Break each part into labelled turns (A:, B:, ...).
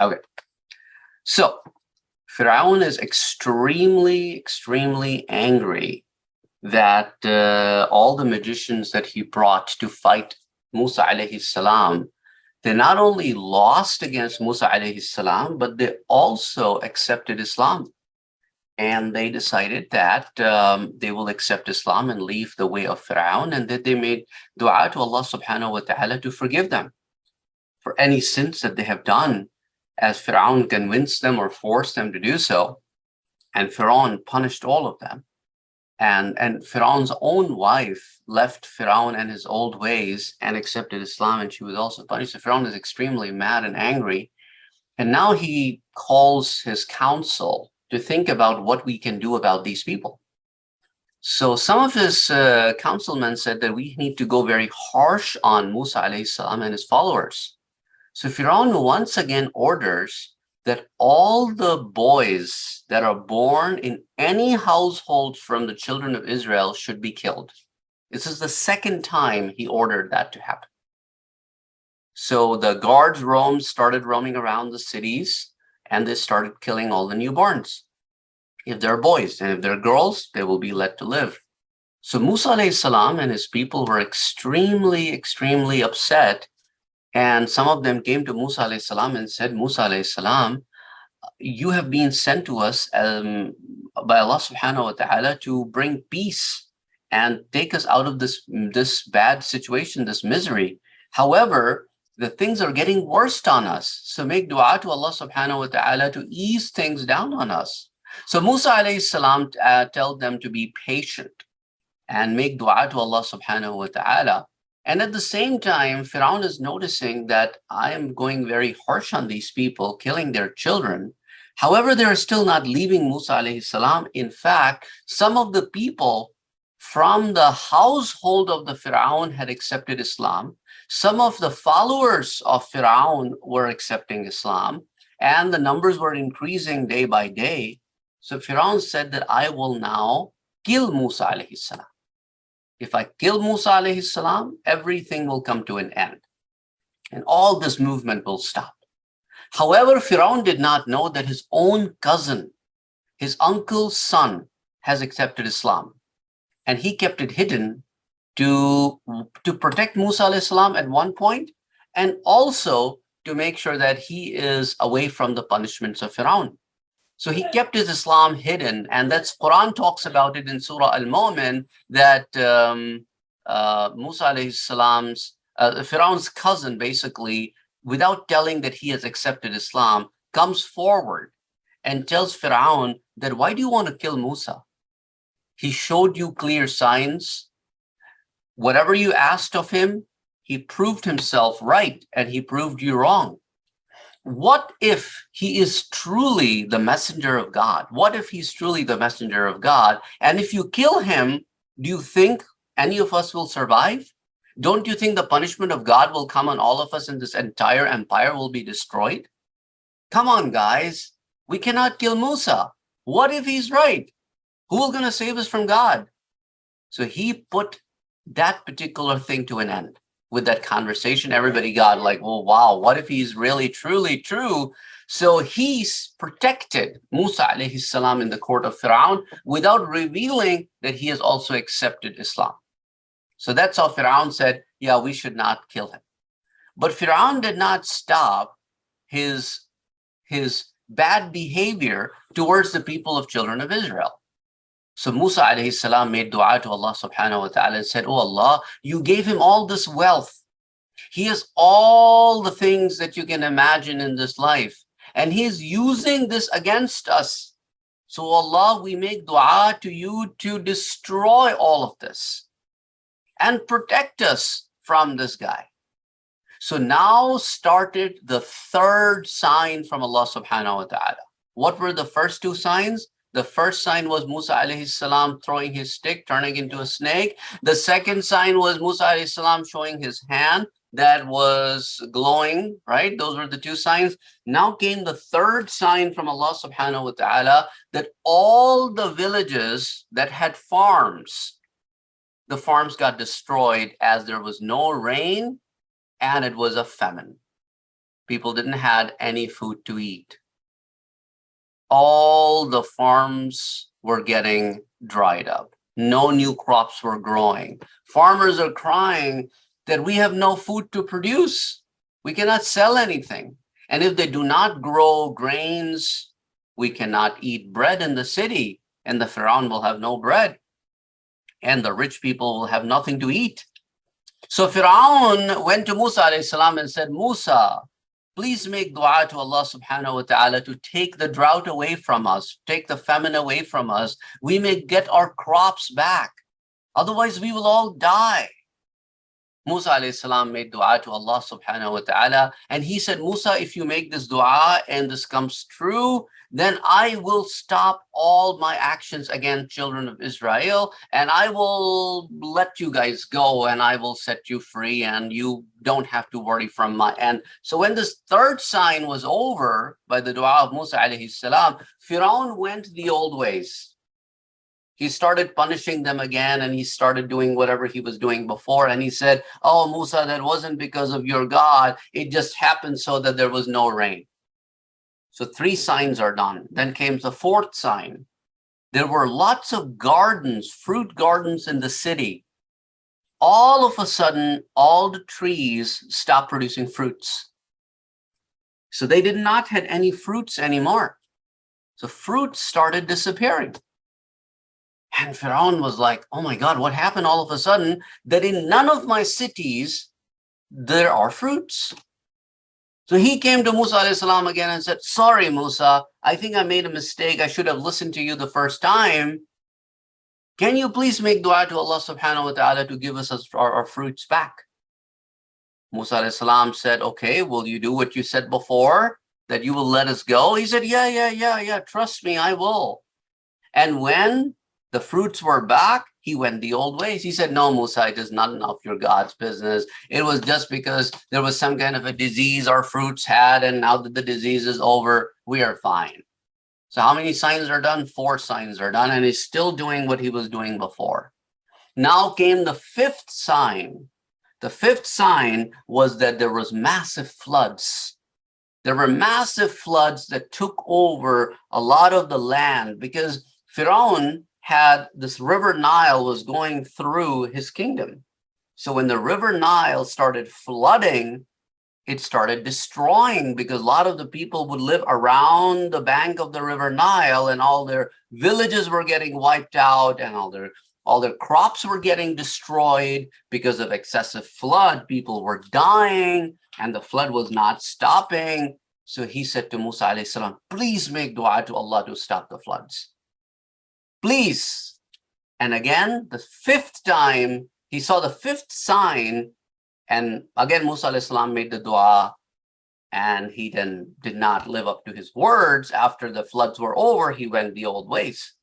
A: Okay. So Firaun is extremely angry that all the magicians that he brought to fight Musa alayhi salam, they not only lost against Musa alayhi salam, but they also accepted Islam. And they decided that they will accept Islam and leave the way of Firaun, and that they made dua to Allah subhanahu wa ta'ala to forgive them for any sins that they have done, as Firaun convinced them or forced them to do so. And Firaun punished all of them. And Firaun's own wife left Firaun and his old ways and accepted Islam, and she was also punished. So Firaun is extremely mad and angry. And now he calls his council to think about what we can do about these people. So some of his councilmen said that we need to go very harsh on Musa alayhi salam and his followers. So Firaun once again orders that all the boys that are born in any household from the children of Israel should be killed. This is the second time he ordered that to happen. So the guards started roaming around the cities, and they started killing all the newborns. If they're boys, and if they're girls, they will be let to live. So Musa alayhi salam and his people were extremely upset. And some of them came to Musa alayhi salam and said, Musa alayhi salam, you have been sent to us by Allah subhanahu wa ta'ala to bring peace and take us out of this bad situation, this misery. However, the things are getting worse on us. So make dua to Allah subhanahu wa ta'ala to ease things down on us. So Musa alayhi salam told them to be patient and make dua to Allah subhanahu wa ta'ala. And at the same time, Firaun is noticing that I am going very harsh on these people, killing their children. However, they are still not leaving Musa alayhi salam. In fact, some of the people from the household of the Firaun had accepted Islam. Some of the followers of Firaun were accepting Islam, and the numbers were increasing day by day. So Firaun said that I will now kill Musa alayhi salam. If I kill Musa alayhi salam, everything will come to an end, and all this movement will stop. However, Firaun did not know that his own cousin, his uncle's son, has accepted Islam, and he kept it hidden to protect Musa alayhi salam at one point, and also to make sure that he is away from the punishments of Firaun. So he kept his Islam hidden, and that's Quran talks about it in Surah Al-Mu'min, that Musa alayhi salam's, Firaun's cousin, basically, without telling that he has accepted Islam, comes forward and tells Firaun that, why do you want to kill Musa? He showed you clear signs. Whatever you asked of him, he proved himself right, and he proved you wrong. What if he is truly the messenger of God? What if he's truly the messenger of God? And if you kill him, do you think any of us will survive? Don't you think the punishment of God will come on all of us and this entire empire will be destroyed? Come on, guys. We cannot kill Musa. What if he's right? Who is going to save us from God? So he put that particular thing to an end. With that conversation, everybody got like, well, wow, what if he's really, truly true? So he's protected Musa alayhi salam in the court of Firaun without revealing that he has also accepted Islam. So that's how Firaun said, yeah, we should not kill him. But Firaun did not stop his bad behavior towards the people of children of Israel. So Musa alayhi salam made dua to Allah subhanahu wa ta'ala and said, oh Allah, you gave him all this wealth. He has all the things that you can imagine in this life, and he is using this against us. So Allah, we make dua to you to destroy all of this and protect us from this guy. So now started the third sign from Allah subhanahu wa ta'ala. What were the first two signs? The first sign was Musa alayhi salam throwing his stick, turning into a snake. The second sign was Musa alayhi salam showing his hand that was glowing, right? Those were the two signs. Now came the third sign from Allah subhanahu wa ta'ala, that all the villages that had farms, the farms got destroyed as there was no rain and it was a famine. People didn't have any food to eat. All the farms were getting dried up. No new crops were growing. Farmers are crying that we have no food to produce. We cannot sell anything. And if they do not grow grains, we cannot eat bread in the city, and the Pharaoh will have no bread, and the rich people will have nothing to eat. So Pharaoh went to Musa alayhi salam and said, Musa, please make dua to Allah subhanahu wa ta'ala to take the drought away from us, take the famine away from us. We may get our crops back. Otherwise, we will all die. Musa alayhi salam made dua to Allah subhanahu wa ta'ala. And he said, Musa, if you make this dua and this comes true, then I will stop all my actions against children of Israel, and I will let you guys go, and I will set you free, and you don't have to worry from my end. So when this third sign was over by the dua of Musa alayhi salam, Pharaoh went the old ways. He started punishing them again, and he started doing whatever he was doing before. And he said, oh, Musa, that wasn't because of your God. It just happened so that there was no rain. So 3 signs are done. Then came the 4th sign. There were lots of gardens, fruit gardens in the city. All of a sudden, all the trees stopped producing fruits. So they did not have any fruits anymore. So fruits started disappearing. And Pharaoh was like, oh my God, what happened all of a sudden that in none of my cities there are fruits? So he came to Musa alayhi salam again and said, sorry, Musa, I think I made a mistake. I should have listened to you the first time. Can you please make dua to Allah subhanahu wa ta'ala to give us our fruits back? Musa alayhi salam said, okay, will you do what you said before, that you will let us go? He said, yeah, trust me, I will. And when the fruits were back, he went the old ways. He said, no, Musa, it is not enough your God's business. It was just because there was some kind of a disease our fruits had, and now that the disease is over, we are fine. So how many signs are done? 4 signs are done, and he's still doing what he was doing before. Now came the 5th sign. The 5th sign was that there was massive floods. There were massive floods that took over a lot of the land because Pharaoh had this river Nile was going through his kingdom. So when the river Nile started flooding, it started destroying, because a lot of the people would live around the bank of the river Nile, and all their villages were getting wiped out, and all their crops were getting destroyed because of excessive flood. People were dying, and the flood was not stopping. So he said to Musa alayhi salam, please make dua to Allah to stop the floods. Please. And again, the 5th time, he saw the 5th sign, and again, Musa alayhi salam made the dua, and he then did not live up to his words. After the floods were over, he went the old ways.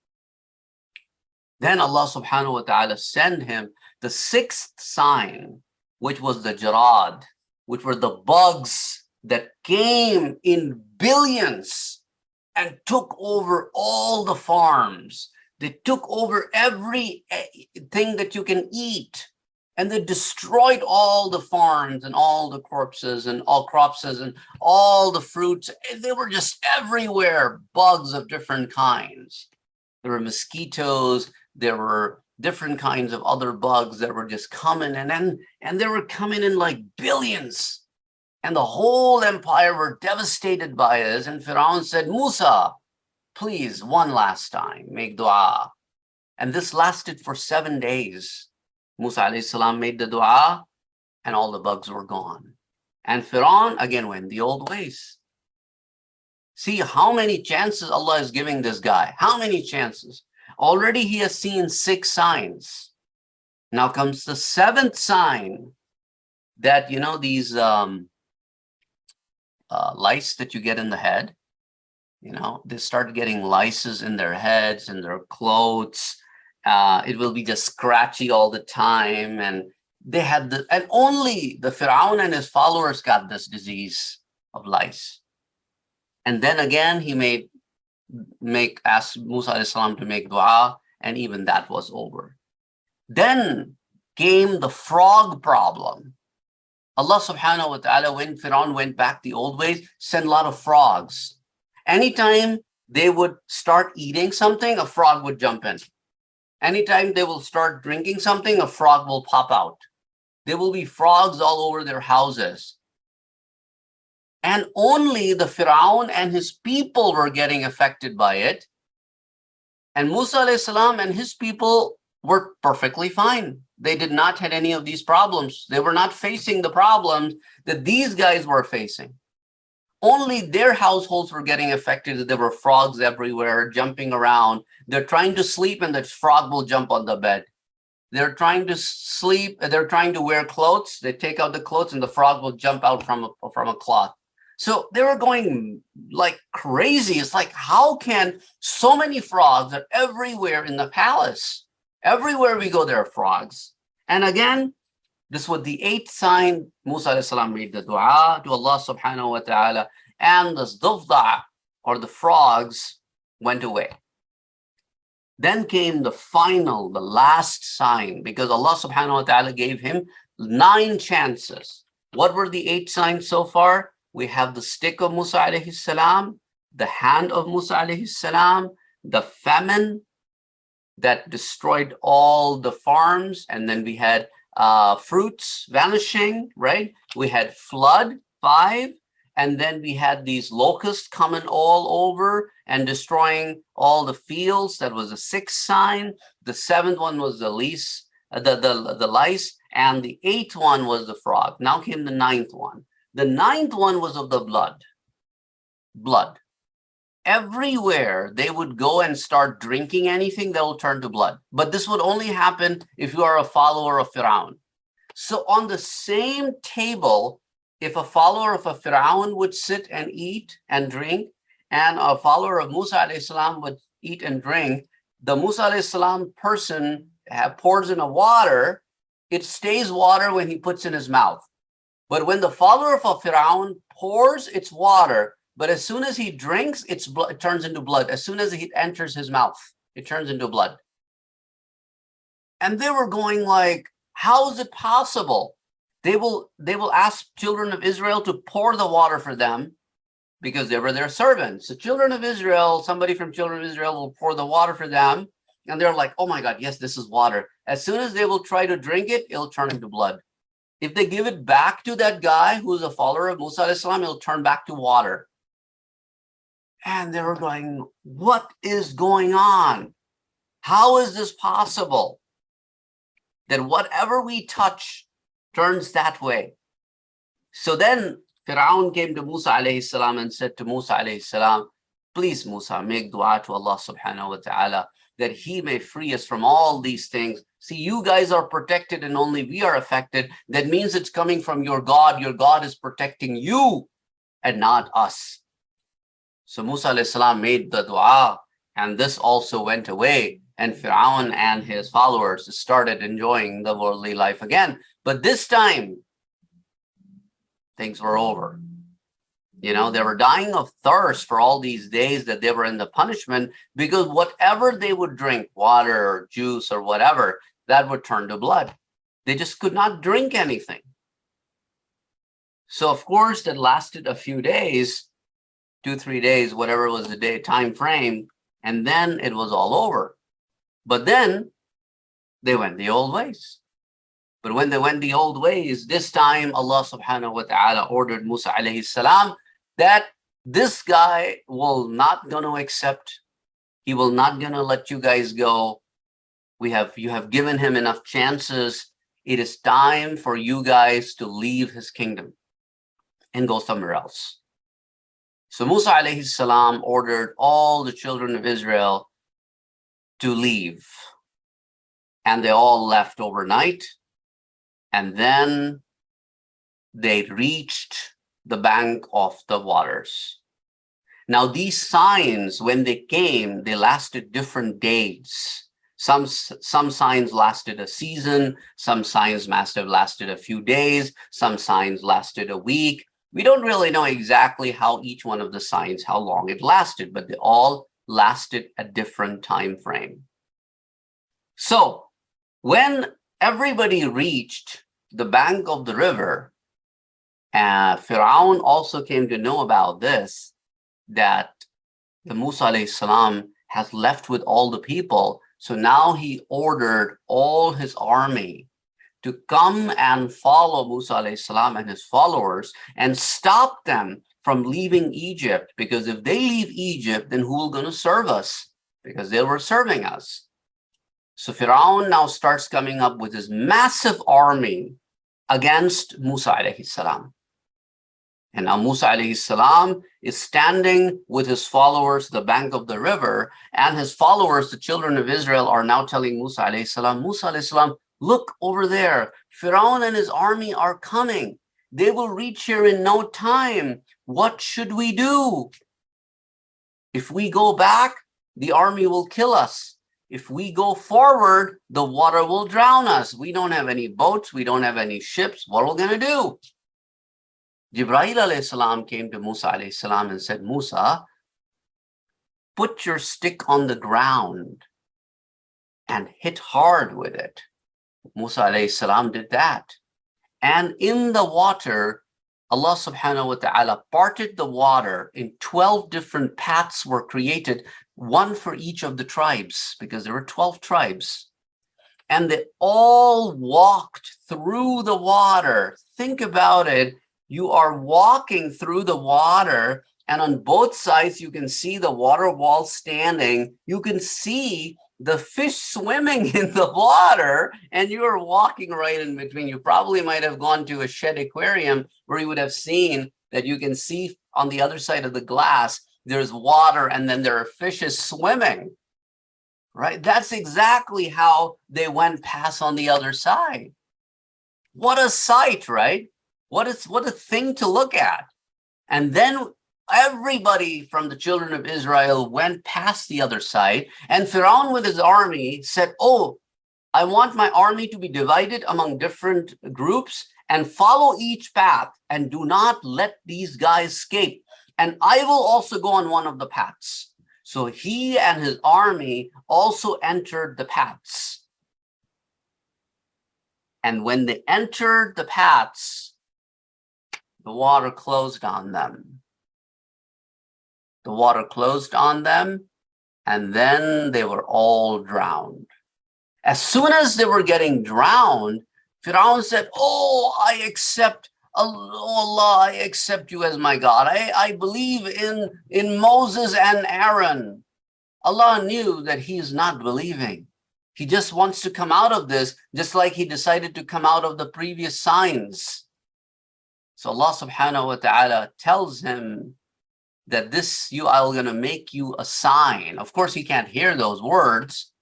A: Then Allah subhanahu wa ta'ala sent him the 6th sign, which was the jarad, which were the bugs that came in billions and took over all the farms. They took over everything that you can eat, and they destroyed all the farms and all the corpses and all cropses and all the fruits. They were just everywhere, bugs of different kinds. There were mosquitoes, there were different kinds of other bugs that were just coming, and they were coming in like billions. And the whole empire were devastated by this. And Pharaoh said, Musa, please, one last time, make dua. And this lasted for 7 days. Musa alayhi salam made the dua, and all the bugs were gone. And Pharaoh again went the old ways. See how many chances Allah is giving this guy. How many chances? Already he has seen 6 signs. Now comes the 7th sign, that, you know, these lice that you get in the head, you know, they start getting lices in their heads, in their clothes. It will be just scratchy all the time. And they had and only the Pharaoh and his followers got this disease of lice. And then again, he asked Musa alayhi salam to make dua, and even that was over. Then came the frog problem. Allah subhanahu wa ta'ala, when Fir'aun went back the old ways, sent a lot of frogs. Anytime they would start eating something, a frog would jump in. Anytime they will start drinking something, a frog will pop out. There will be frogs all over their houses. And only the Fir'aun and his people were getting affected by it. And Musa alayhi salam and his people were perfectly fine. They did not have any of these problems. They were not facing the problems that these guys were facing. Only their households were getting affected. There were frogs everywhere jumping around. They're trying to sleep and the frog will jump on the bed. They're trying to sleep, they're trying to wear clothes. They take out the clothes and the frog will jump out from a cloth. So they were going like crazy. It's like, how can so many frogs are everywhere in the palace? Everywhere we go, there are frogs. And again, this was the 8th sign. Musa alayhi salam made the dua to Allah subhanahu wa ta'ala, and the dhufda, or the frogs, went away. Then came the final, the last sign, because Allah subhanahu wa ta'ala gave him 9 chances. What were the 8 signs so far? We have the stick of Musa alayhi salam, the hand of Musa alayhi salam, the famine that destroyed all the farms, and then we had fruits vanishing, right? We had flood, 5, and then we had these locusts coming all over and destroying all the fields. That was the 6th sign. The 7th one was the lice, and the 8th one was the frog. Now came the 9th one. The 9th one was of the blood. Blood. Everywhere they would go and start drinking anything, they will turn to blood. But this would only happen if you are a follower of Fir'aun. So on the same table, if a follower of a Fir'aun would sit and eat and drink, and a follower of Musa alayhi salam would eat and drink, the Musa alayhi salam person pours in a water, it stays water when he puts in his mouth. But when the follower of a Fir'aun pours, it's water. But as soon as he drinks, it turns into blood. As soon as it enters his mouth, it turns into blood. And they were going like, how is it possible? They will ask children of Israel to pour the water for them because they were their servants. The children of Israel, somebody from children of Israel will pour the water for them. And they're like, oh my God, yes, this is water. As soon as they will try to drink it, it'll turn into blood. If they give it back to that guy who's a follower of Musa alayhi salam, it'll turn back to water. And they were going, what is going on? How is this possible? That whatever we touch turns that way. So then Fir'aun came to Musa alayhi salam and said to Musa alayhi salam, please Musa, make dua to Allah subhanahu wa ta'ala that he may free us from all these things. See, you guys are protected and only we are affected. That means it's coming from your God. Your God is protecting you and not us. So Musa alayhi salam made the dua, and this also went away, and Fir'aun and his followers started enjoying the worldly life again. But this time, things were over. You know, they were dying of thirst for all these days that they were in the punishment, because whatever they would drink, water or juice or whatever, that would turn to blood. They just could not drink anything. So of course, that lasted a few days, 2-3 days, whatever was the day time frame, and then it was all over. But then they went the old ways. But when they went the old ways, this time Allah subhanahu wa ta'ala ordered Musa alayhi salam that this guy will not going to accept. He will not going to let you guys go. You have given him enough chances. It is time for you guys to leave his kingdom and go somewhere else. So Musa alayhi salam ordered all the children of Israel to leave. And they all left overnight. And then they reached the bank of the waters. Now, these signs, when they came, they lasted different days. Some signs lasted a season. Some signs must have lasted a few days. Some signs lasted a week. We don't really know exactly how each one of the signs, how long it lasted, but they all lasted a different time frame. So when everybody reached the bank of the river, Firaun also came to know about this, that the Musa alayhi salam has left with all the people. So now he ordered all his army to come and follow Musa alayhi salam and his followers and stop them from leaving Egypt. Because if they leave Egypt, then who is going to serve us? Because they were serving us. So Firaun now starts coming up with his massive army against Musa alayhi salam. And now Musa alayhi salam is standing with his followers at the bank of the river, and his followers, the children of Israel, are now telling Musa alayhi salam, look over there, Firaun and his army are coming. They will reach here in no time. What should we do? If we go back, the army will kill us. If we go forward, the water will drown us. We don't have any boats. We don't have any ships. What are we going to do? Jibreel alayhi salam came to Musa alayhi salam and said, Musa, put your stick on the ground and hit hard with it. Musa alayhi salam did that. And in the water, Allah subhanahu wa ta'ala parted the water in 12 different paths were created, one for each of the tribes, because there were 12 tribes. And they all walked through the water. Think about it. You are walking through the water, and on both sides, you can see the water wall standing. You can see the fish swimming in the water, and you are walking right in between. You probably might have gone to a shed aquarium where you would have seen that you can see on the other side of the glass, there's water, and then there are fishes swimming, right? That's exactly how they went past on the other side. What a sight, right? What a thing to look at. And then everybody from the children of Israel went past the other side, and Firaun with his army said, oh, I want my army to be divided among different groups and follow each path, and do not let these guys escape. And I will also go on one of the paths. So he and his army also entered the paths. And when they entered the paths, the water closed on them. The water closed on them, and then they were all drowned. As soon as they were getting drowned, Firaun said, oh, I accept Allah, I accept you as my God. I believe in Moses and Aaron. Allah knew that he is not believing. He just wants to come out of this, just like he decided to come out of the previous signs. So Allah subhanahu wa ta'ala tells him that I'm going to make you a sign. Of course, he can't hear those words,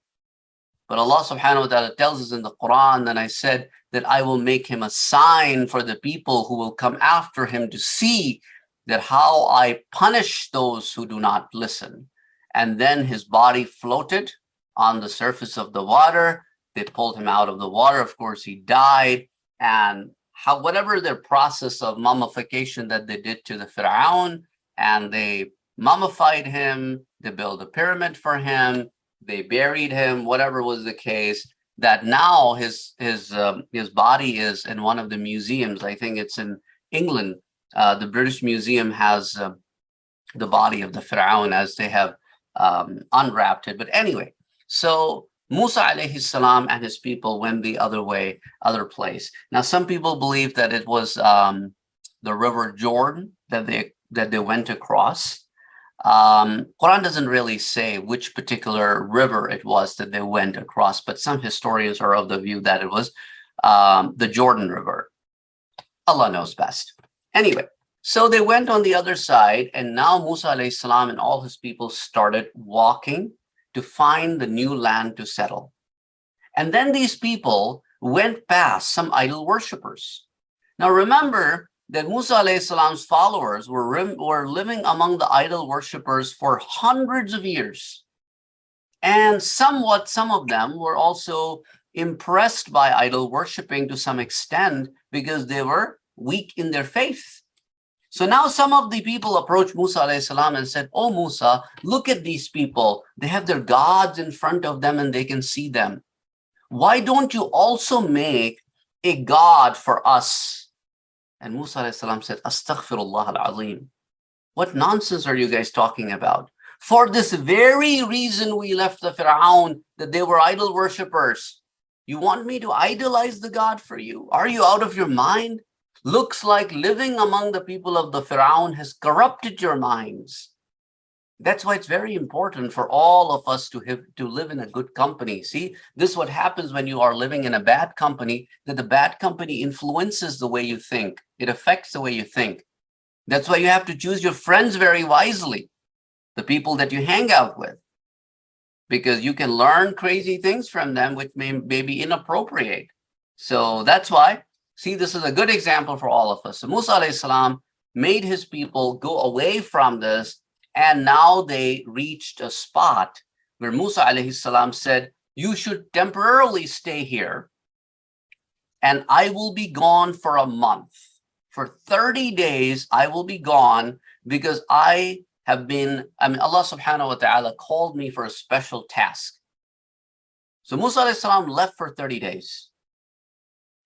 A: but Allah subhanahu wa ta'ala tells us in the Quran, that I said that I will make him a sign for the people who will come after him to see that how I punish those who do not listen. And then his body floated on the surface of the water. They pulled him out of the water. Of course, he died. And whatever their process of mummification that they did to the Fir'aun, and they mummified him, they built a pyramid for him, they buried him, whatever was the case, that now his body is in one of the museums. I think it's in England. The British Museum has the body of the Fir'aun as they have unwrapped it. But anyway, so Musa alayhi salam and his people went the other place. Now, some people believe that it was the river Jordan that they went across. Quran doesn't really say which particular river it was that they went across, but some historians are of the view that it was the Jordan River. Allah knows best. Anyway, so they went on the other side, and now Musa alayhi salam and all his people started walking to find the new land to settle. And then these people went past some idol worshippers. Now remember that Musa alayhi salam's followers were living among the idol worshippers for hundreds of years. And some of them were also impressed by idol worshiping to some extent because they were weak in their faith. So now some of the people approached Musa alayhi salam and said, oh Musa, look at these people. They have their gods in front of them and they can see them. Why don't you also make a god for us? And Musa alayhi salam said, Astaghfirullah al-Azim. What nonsense are you guys talking about? For this very reason we left the Fir'aun, that they were idol worshippers. You want me to idolize the God for you? Are you out of your mind? Looks like living among the people of the Fir'aun has corrupted your minds. That's why it's very important for all of us to live in a good company. See, this is what happens when you are living in a bad company, that the bad company influences the way you think. It affects the way you think. That's why you have to choose your friends very wisely, the people that you hang out with, because you can learn crazy things from them, which may be inappropriate. So that's why, see, this is a good example for all of us. So Musa alayhi salam made his people go away from this, and now they reached a spot where Musa alayhi salam said, you should temporarily stay here, and I will be gone for a month. For 30 days, I will be gone because Allah subhanahu wa ta'ala called me for a special task. So Musa alayhi salam left for 30 days.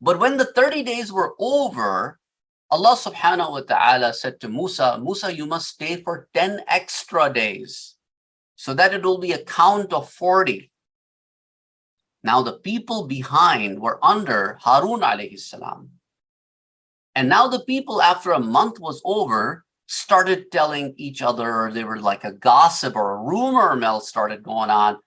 A: But when the 30 days were over, Allah subhanahu wa ta'ala said to Musa, Musa, you must stay for 10 extra days so that it will be a count of 40. Now the people behind were under Harun alayhi salam. And now the people, after a month was over, started telling each other, they were like a gossip or a rumor mill started going on.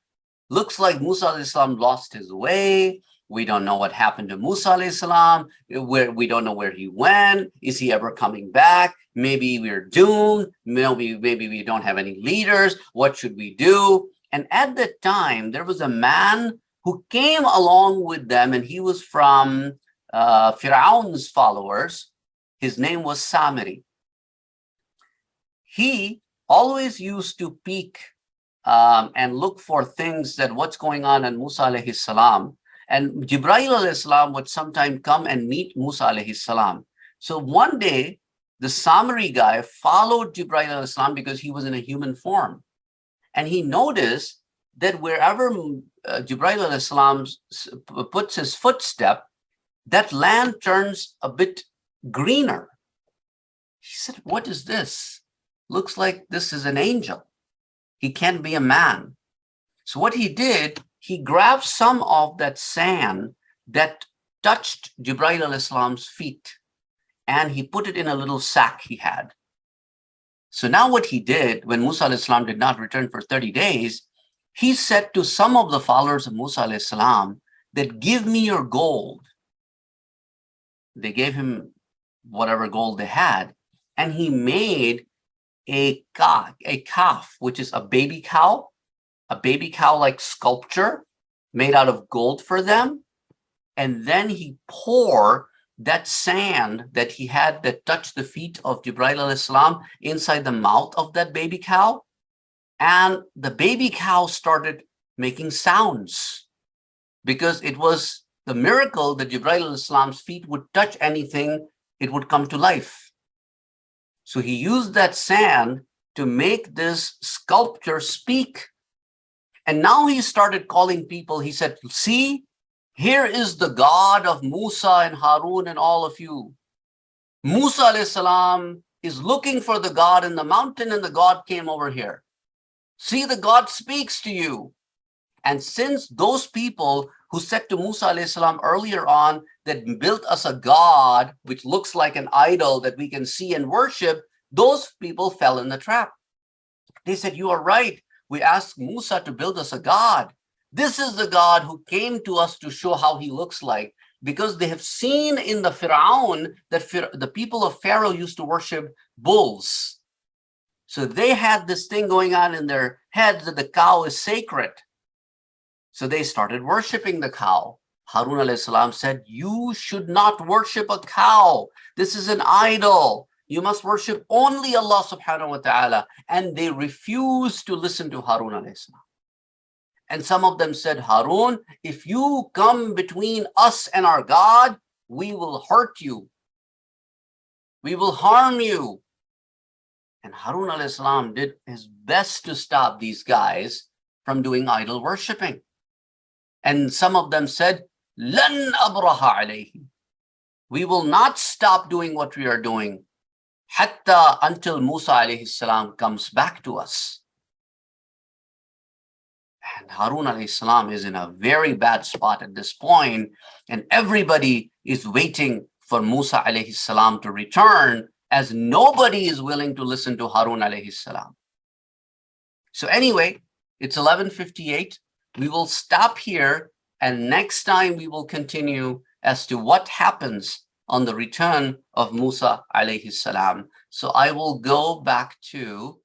A: Looks like Musa alayhi salam lost his way. We don't know what happened to Musa alayhi salam. We don't know where he went. Is he ever coming back? Maybe we're doomed. Maybe we don't have any leaders. What should we do? And at that time, there was a man who came along with them, and he was from Fir'aun's followers. His name was Samiri. He always used to peek and look for things that what's going on in Musa alayhi salam. And Jibreel alayhi salam would sometime come and meet Musa alayhi salam. So one day, the Samiri guy followed Jibreel alayhi salam because he was in a human form. And he noticed that wherever Jibreel alayhi salam puts his footstep, that land turns a bit greener. He said, what is this? Looks like this is an angel. He can't be a man. So what he did, he grabbed some of that sand that touched Jibreel alayhi salam's feet, and he put it in a little sack he had. So now what he did, when Musa alayhi salam did not return for 30 days, he said to some of the followers of Musa alayhi salam that, give me your gold. They gave him whatever gold they had, and he made a calf, which is a baby cow like sculpture made out of gold for them. And then he poured that sand that he had that touched the feet of Jibreel alayhi salam inside the mouth of that baby cow. And the baby cow started making sounds because it was the miracle that Jibreel alayhi salam's feet would touch anything, it would come to life. So he used that sand to make this sculpture speak. And now he started calling people. He said, see, here is the God of Musa and Harun and all of you. Musa alayhi salam is looking for the God in the mountain, and the God came over here. See, the God speaks to you. And since those people who said to Musa alayhi salam earlier on that built us a God, which looks like an idol that we can see and worship, those people fell in the trap. They said, you are right. We asked Musa to build us a God. This is the God who came to us to show how he looks like, because they have seen in the Fir'aun that the people of Pharaoh used to worship bulls. So they had this thing going on in their heads that the cow is sacred. So they started worshiping the cow. Harun alayhi salam said, you should not worship a cow. This is an idol. You must worship only Allah subhanahu wa ta'ala. And they refused to listen to Harun alayhi salam. And some of them said, Harun, if you come between us and our God, we will hurt you. We will harm you. And Harun alayhi salam did his best to stop these guys from doing idol worshiping. And some of them said, Lan abraha alayhi. We will not stop doing what we are doing hatta until Musa alayhi salam comes back to us. And Harun alayhi salam is in a very bad spot at this point, and everybody is waiting for Musa alayhi salam to return, as nobody is willing to listen to Harun alayhi salam. So anyway, it's 11:58. We will stop here, and next time we will continue as to what happens on the return of Musa alayhi salam. So I will go back to